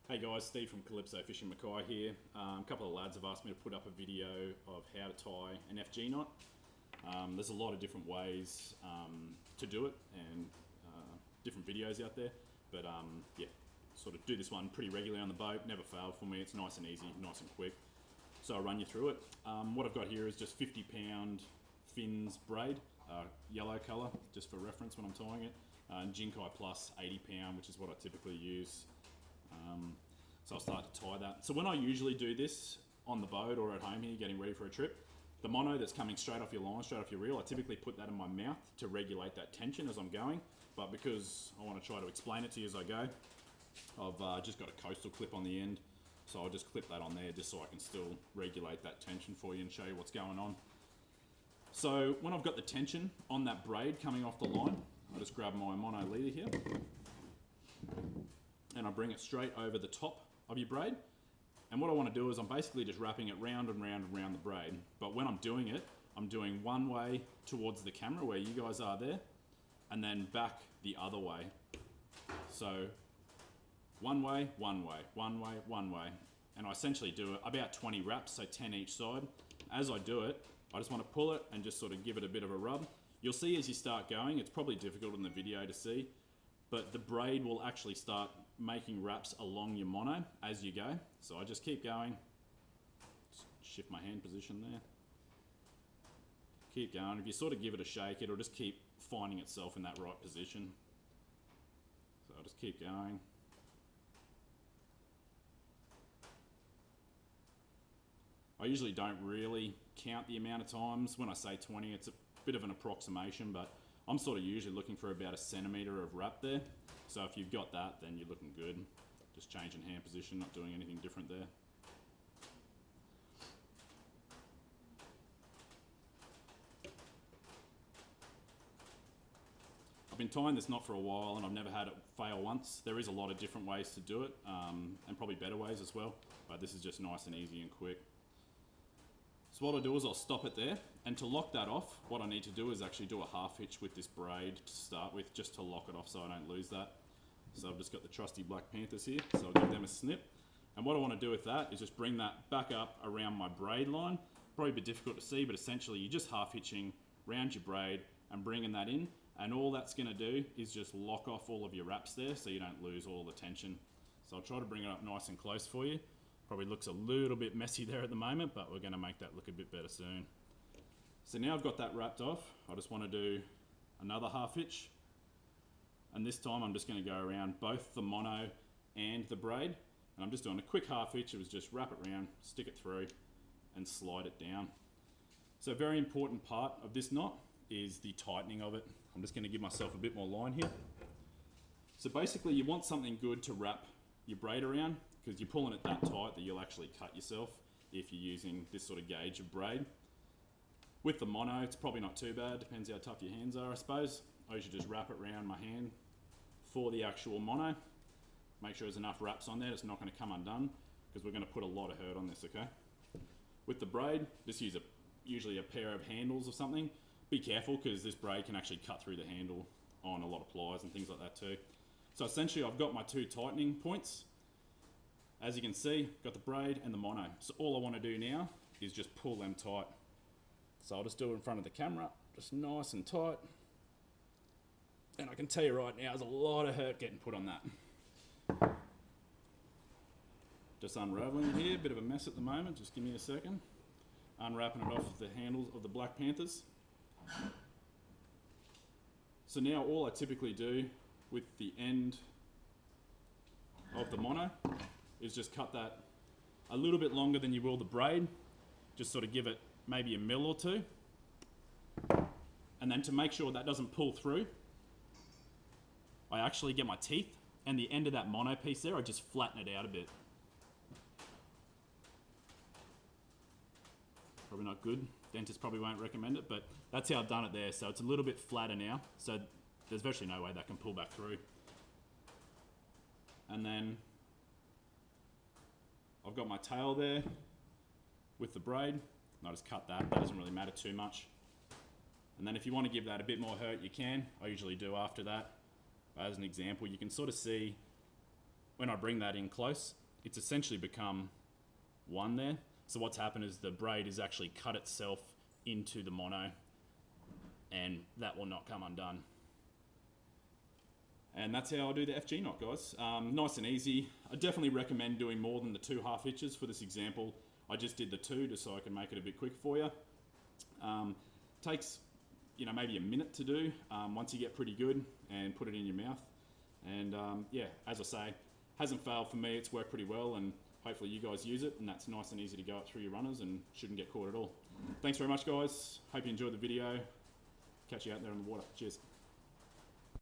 Hey guys, Steve from Calypso Fishing Mackay here. A couple of lads have asked me to put up a video of how to tie an FG knot. There's a lot of different ways to do it and different videos out there, but yeah, sort of do this one pretty regularly on the boat, never failed for me. It's nice and easy, nice and quick. So I'll run you through it. What I've got here is just 50-pound fins braid, yellow colour, just for reference when I'm tying it, and Jinkai Plus 80-pound, which is what I typically use. So I'll start to tie that. So when I usually do this on the boat or at home here, getting ready for a trip, the mono that's coming straight off your line, straight off your reel, I typically put that in my mouth to regulate that tension as I'm going. But because I want to try to explain it to you as I go, I've just got a coastal clip on the end. So I'll just clip that on there just so I can still regulate that tension for you and show you what's going on. So when I've got the tension on that braid coming off the line, I just grab my mono leader here and I bring it straight over the top of your braid. And what I want to do is I'm basically just wrapping it round and round and round the braid. But when I'm doing it, I'm doing one way towards the camera where you guys are there, and then back the other way. So one way, one way, one way, one way. And I essentially do it about 20 wraps, so 10 each side. As I do it, I just want to pull it and just sort of give it a bit of a rub. You'll see as you start going, it's probably difficult in the video to see, but the braid will actually start making wraps along your mono as you go. So I just keep going, just shift my hand position there, keep going. If you sort of give it a shake, it'll just keep finding itself in that right position. So I'll just keep going. I usually don't really count the amount of times. When I say 20, it's a bit of an approximation, but I'm sort of usually looking for about a centimetre of wrap there. So if you've got that, then you're looking good. Just changing hand position, not doing anything different there. I've been tying this knot for a while and I've never had it fail once. There is a lot of different ways to do it, and probably better ways as well, but this is just nice and easy and quick. So what I'll do is I'll stop it there, and to lock that off, what I need to do is actually do a half hitch with this braid to start with, just to lock it off so I don't lose that. So I've just got the trusty Black Panthers here, so I'll give them a snip. And what I want to do with that is just bring that back up around my braid line. Probably a bit difficult to see, but essentially you're just half hitching around your braid and bringing that in, and all that's going to do is just lock off all of your wraps there so you don't lose all the tension. So I'll try to bring it up nice and close for you. Probably looks a little bit messy there at the moment, but we're going to make that look a bit better soon. So now I've got that wrapped off, I just want to do another half hitch. And this time I'm just going to go around both the mono and the braid. And I'm just doing a quick half hitch. It was just wrap it around, stick it through, and slide it down. So a very important part of this knot is the tightening of it. I'm just going to give myself a bit more line here. So basically you want something good to wrap your braid around, because you're pulling it that tight that you'll actually cut yourself if you're using this sort of gauge of braid. With the mono, it's probably not too bad, depends how tough your hands are, I suppose. I usually just wrap it around my hand for the actual mono. Make sure there's enough wraps on there, it's not going to come undone, because we're going to put a lot of hurt on this, okay? With the braid, just use usually a pair of handles or something. Be careful, because this braid can actually cut through the handle on a lot of pliers and things like that too. So essentially I've got my two tightening points. As you can see, got the braid and the mono. So all I want to do now is just pull them tight. So I'll just do it in front of the camera, just nice and tight. And I can tell you right now, there's a lot of hurt getting put on that. Just unraveling it here, bit of a mess at the moment, just give me a second. Unwrapping it off the handles of the Black Panthers. So now all I typically do with the end of the mono is just cut that a little bit longer than you will the braid. Just sort of give it maybe a mil or two. And then to make sure that doesn't pull through, I actually get my teeth and the end of that mono piece there, I just flatten it out a bit. Probably not good. Dentists probably won't recommend it, but that's how I've done it there. So it's a little bit flatter now. So there's virtually no way that can pull back through. And then I've got my tail there with the braid, and I just cut that. That doesn't really matter too much. And then if you want to give that a bit more hurt, you can. I usually do after that. As an example, you can sort of see when I bring that in close, it's essentially become one there. So what's happened is the braid has actually cut itself into the mono, and that will not come undone. And that's how I do the FG knot, guys. Nice and easy. I definitely recommend doing more than the 2 half hitches for this example. I just did the 2 just so I can make it a bit quick for you. Takes, you know, maybe a minute to do once you get pretty good and put it in your mouth. And yeah, as I say, hasn't failed for me. It's worked pretty well, and hopefully you guys use it, and that's nice and easy to go up through your runners and shouldn't get caught at all. Thanks very much, guys. Hope you enjoyed the video. Catch you out there on the water. Cheers.